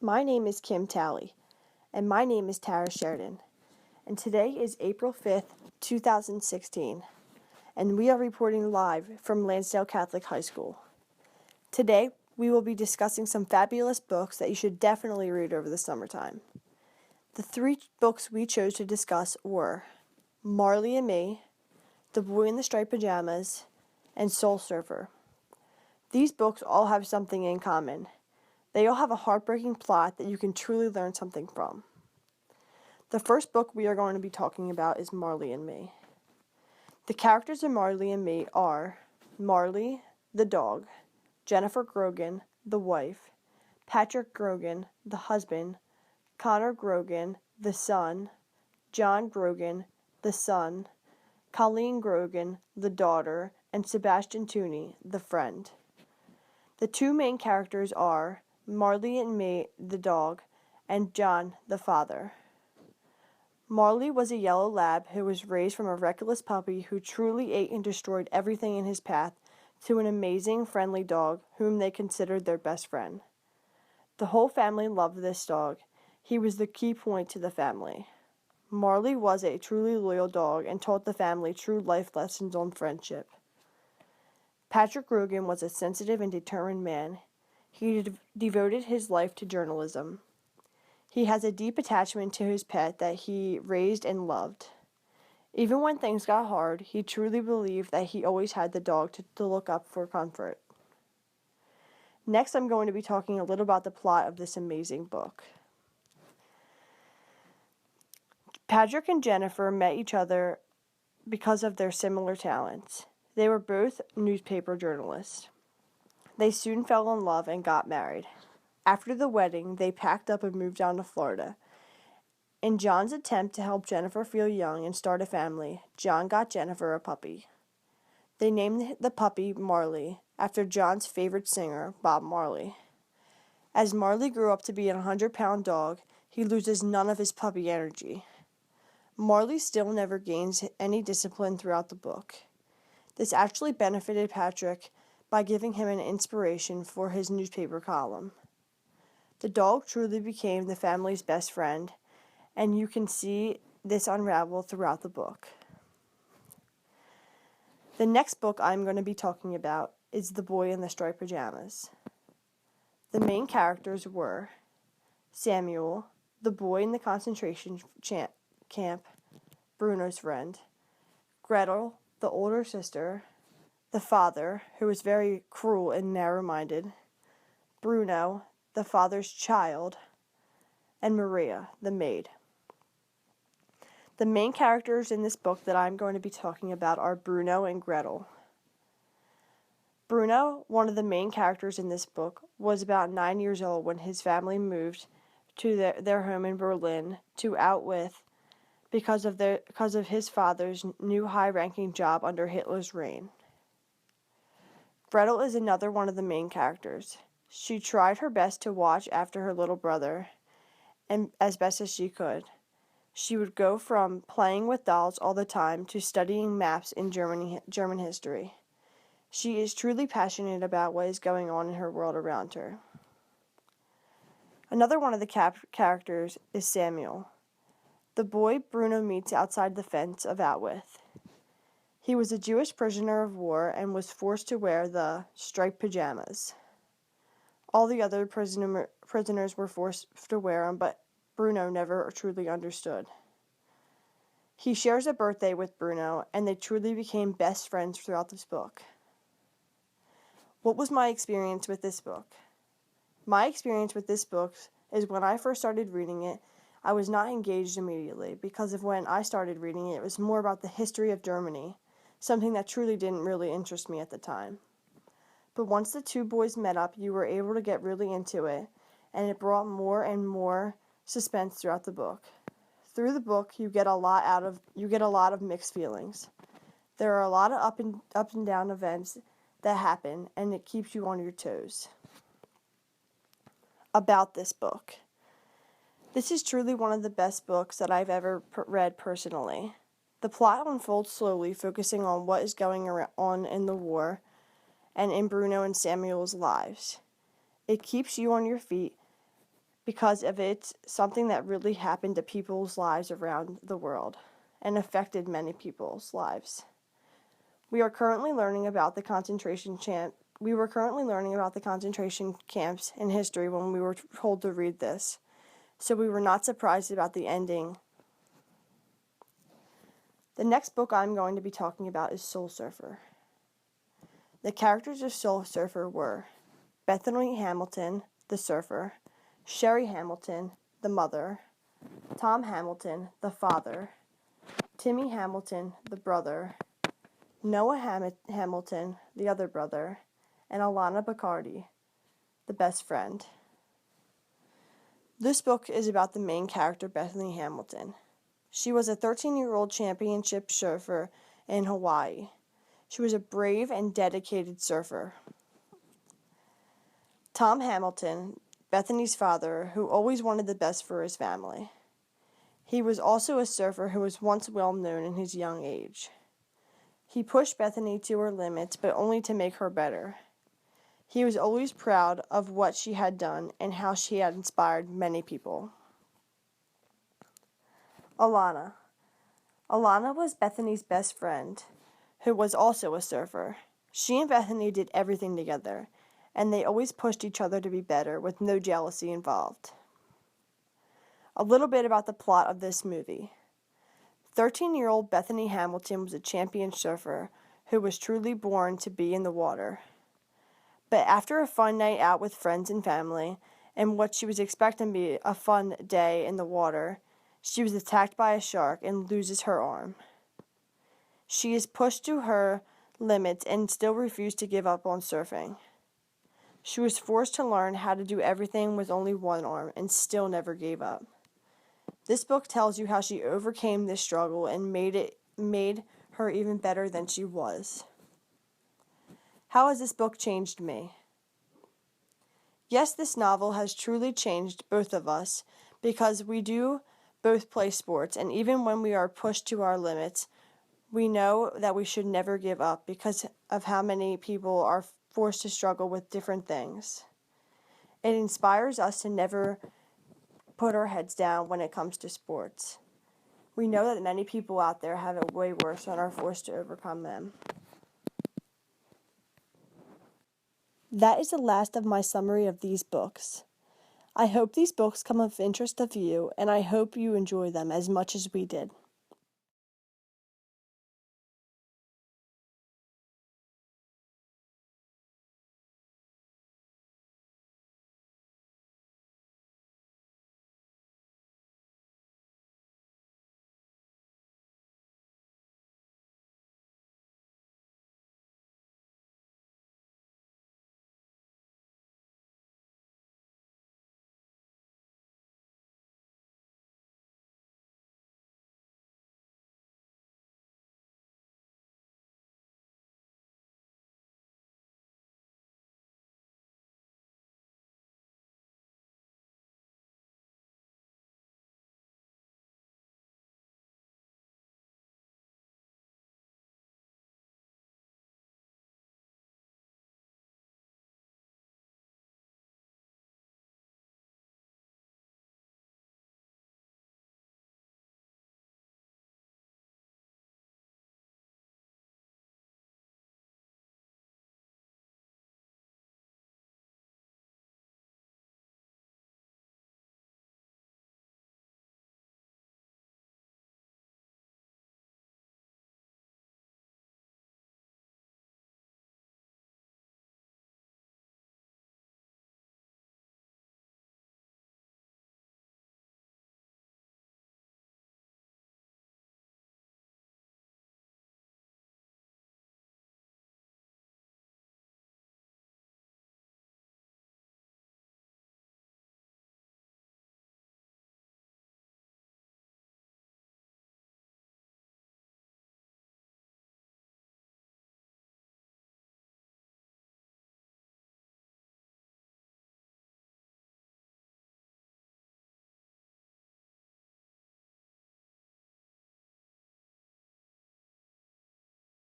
My name is Kim Talley, and my name is Tara Sheridan, and today is April 5th, 2016, and we are reporting live from Lansdale Catholic High School. Today, we will be discussing some fabulous books that you should definitely read over the summertime. The three books we chose to discuss were Marley and Me, The Boy in the Striped Pajamas, and Soul Surfer. These books all have something in common. They all have a heartbreaking plot that you can truly learn something from. The first book we are going to be talking about is Marley and Me. The characters of Marley and Me are Marley, the dog, Jennifer Grogan, the wife, Patrick Grogan, the husband, Connor Grogan, the son, John Grogan, the son, Colleen Grogan, the daughter, and Sebastian Tooney, the friend. The two main characters are Marley and Me, the dog, and John, the father. Marley was a yellow lab who was raised from a reckless puppy who truly ate and destroyed everything in his path to an amazing, friendly dog whom they considered their best friend. The whole family loved this dog. He was the key point to the family. Marley was a truly loyal dog and taught the family true life lessons on friendship. Patrick Grogan was a sensitive and determined man. He devoted his life to journalism. He has a deep attachment to his pet that he raised and loved. Even when things got hard, he truly believed that he always had the dog to look up for comfort. Next, I'm going to be talking a little about the plot of this amazing book. Patrick and Jennifer met each other because of their similar talents. They were both newspaper journalists. They soon fell in love and got married. After the wedding, they packed up and moved down to Florida. In John's attempt to help Jennifer feel young and start a family, John got Jennifer a puppy. They named the puppy Marley, after John's favorite singer, Bob Marley. As Marley grew up to be a 100-pound dog, he loses none of his puppy energy. Marley still never gains any discipline throughout the book. This actually benefited Patrick by giving him an inspiration for his newspaper column. The dog truly became the family's best friend, and you can see this unravel throughout the book. The next book I'm going to be talking about is The Boy in the Striped Pajamas. The main characters were Samuel, the boy in the concentration camp, Bruno's friend, Gretel, the older sister, the father, who was very cruel and narrow-minded, Bruno, the father's child, and Maria, the maid. The main characters in this book that I'm going to be talking about are Bruno and Gretel. Bruno, one of the main characters in this book, was about 9 years old when his family moved to their home in Berlin to Outwith because of his father's new high-ranking job under Hitler's reign. Gretel is another one of the main characters. She tried her best to watch after her little brother, and as best as she could. She would go from playing with dolls all the time to studying maps in German history. She is truly passionate about what is going on in her world around her. Another one of the characters is Samuel, the boy Bruno meets outside the fence of Outwith. He was a Jewish prisoner of war and was forced to wear the striped pajamas. All the other prisoners were forced to wear them, but Bruno never truly understood. He shares a birthday with Bruno, and they truly became best friends throughout this book. What was my experience with this book? My experience with this book is when I first started reading it, I was not engaged immediately because of when I started reading it, it was more about the history of Germany, something that truly didn't really interest me at the time. But once the two boys met up, you were able to get really into it, and it brought more and more suspense throughout the book. Through the book, you get a lot of mixed feelings. There are a lot of up and down events that happen, and it keeps you on your toes. About this book. This is truly one of the best books that I've ever read personally. The plot unfolds slowly, focusing on what is going on in the war and in Bruno and Samuel's lives. It keeps you on your feet because of it's something that really happened to people's lives around the world and affected many people's lives. We were currently learning about the concentration camps in history when we were told to read this, so we were not surprised about the ending. The next book I'm going to be talking about is Soul Surfer. The characters of Soul Surfer were Bethany Hamilton, the surfer, Sherry Hamilton, the mother, Tom Hamilton, the father, Timmy Hamilton, the brother, Noah Hamilton, the other brother, and Alana Bacardi, the best friend. This book is about the main character, Bethany Hamilton. She was a 13-year-old championship surfer in Hawaii. She was a brave and dedicated surfer. Tom Hamilton, Bethany's father, who always wanted the best for his family. He was also a surfer who was once well known in his young age. He pushed Bethany to her limits, but only to make her better. He was always proud of what she had done and how she had inspired many people. Alana. Alana was Bethany's best friend, who was also a surfer. She and Bethany did everything together, and they always pushed each other to be better with no jealousy involved. A little bit about the plot of this movie. 13-year-old Bethany Hamilton was a champion surfer who was truly born to be in the water. But after a fun night out with friends and family, and what she was expecting to be a fun day in the water, she was attacked by a shark and loses her arm. She is pushed to her limits and still refused to give up on surfing. She was forced to learn how to do everything with only one arm and still never gave up. This book tells you how she overcame this struggle and made her even better than she was. How has this book changed me? Yes, this novel has truly changed both of us because we do both play sports, and even when we are pushed to our limits, we know that we should never give up because of how many people are forced to struggle with different things. It inspires us to never put our heads down when it comes to sports. We know that many people out there have it way worse and are forced to overcome them. That is the last of my summary of these books. I hope these books come of interest of you, and I hope you enjoy them as much as we did.